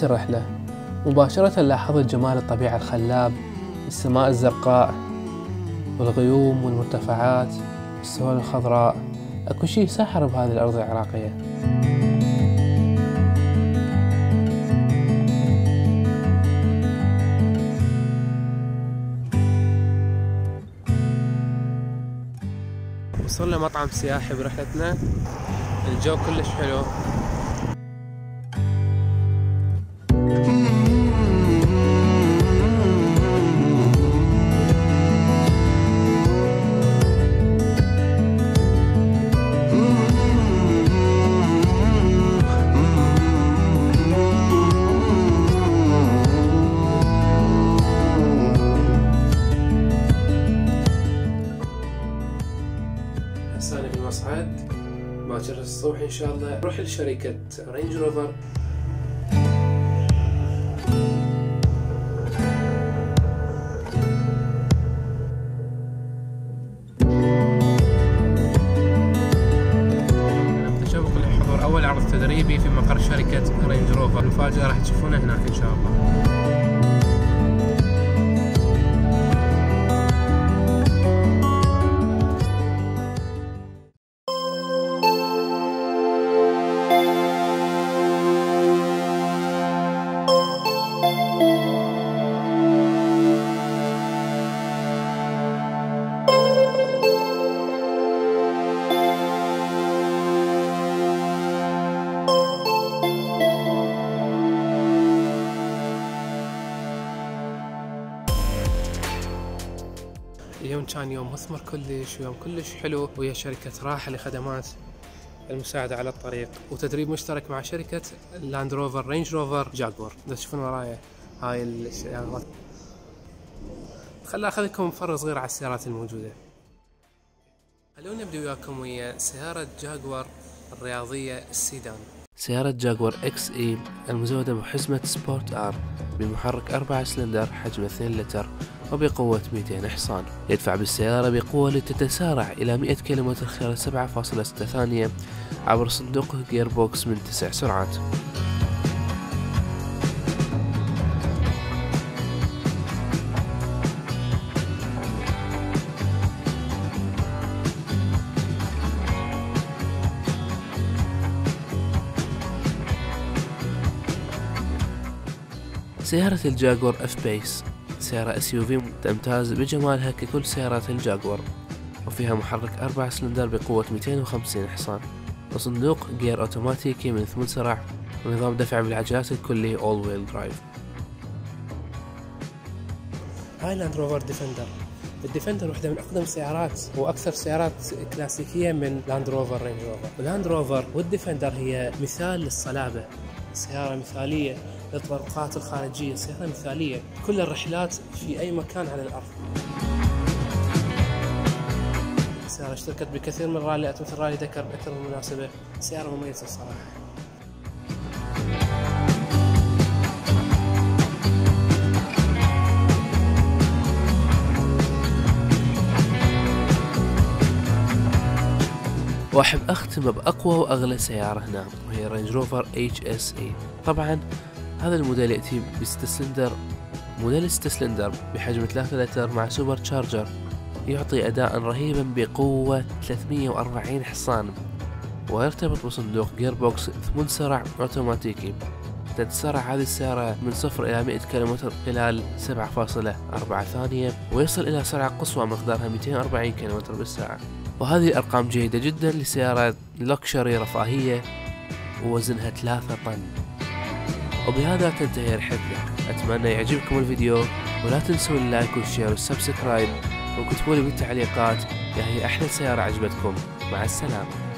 بداية الرحلة مباشرة لاحظت جمال الطبيعة الخلاب، السماء الزرقاء والغيوم والمرتفعات والسهول الخضراء. اكو شي ساحر بهذه الأرض العراقية. وصلنا مطعم سياحي برحلتنا، الجو كلش حلو. هسه أنا بالمصعد، باكر الصبح إن شاء الله نروح لشركة رينج روفر. تشوق لحضور أول عرض تدريبي في مقر شركة رينج روفر. المفاجأة راح تشوفونها هناك إن شاء الله. اليوم كان يوم مثمر كلش ويوم كلش حلو ويا شركة راحة لخدمات المساعدة على الطريق، وتدريب مشترك مع شركة لاند روفر رينج روفر جاكور. تشوفون ورايا هاي السيارات. خلنا اخذكم فرة صغيرة على السيارات الموجودة. خلونا نبدأ وياكم ويا سيارة جاكور الرياضية السيدان. سيارة جاكور اكس اي المزودة بحزمة سبورت ار بمحرك 4 سلندر حجم 2 لتر وبقوة 200 حصان. يدفع بالسيارة بقوة لتتسارع إلى 100 كيلومتر خلال 7.6 ثانية عبر صندوق جير بوكس من 9 سرعات. سيارة الجاكور اف بيس سيارة SUV تمتاز بجمالها ككل سيارات الجاكور، وفيها محرك 4 سلندر بقوة 250 حصان وصندوق جير اوتوماتيكي من 8 سرع ونظام دفع بالعجلات الكلي All Wheel Drive. هاي لاند روفر ديفندر. الديفندر واحدة من أقدم السيارات وأكثر سيارات كلاسيكية من لاند روفر رينج روفر. اللاند روفر والديفندر هي مثال للصلابة، سيارة مثالية للطرقات الخارجية، سيارة مثالية كل الرحلات في أي مكان على الأرض. السيارة اشتركت بكثير من الراليات مثل رالي دكر بأكثر من مناسبة. سيارة مميزة الصراحة. واحب أختم بأقوى وأغلى سيارة هنا وهي رينج روفر HSE. طبعا هذا الموديل يأتي بستسلندر، موديل ستسلندر بحجم 3 لتر مع سوبر تشارجر يعطي أداء رهيبا بقوة 340 حصان، ويرتبط بصندوق جير بوكس 8 سرع اوتوماتيكي. تتسارع هذه السيارة من 0 إلى 100 كيلومتر خلال 7.4 ثانية، ويصل إلى سرعة قصوى مقدارها 240 كيلومتر بالساعة. وهذه الأرقام جيدة جدا لسيارة لوكشري رفاهية ووزنها 3 طن. وبهذا تنتهي رحلتنا. أتمنى يعجبكم الفيديو، ولا تنسوا اللايك والشير والسبسكرايب، وكتبوا لي بالتعليقات يا هي أحلى سيارة عجبتكم. مع السلامة.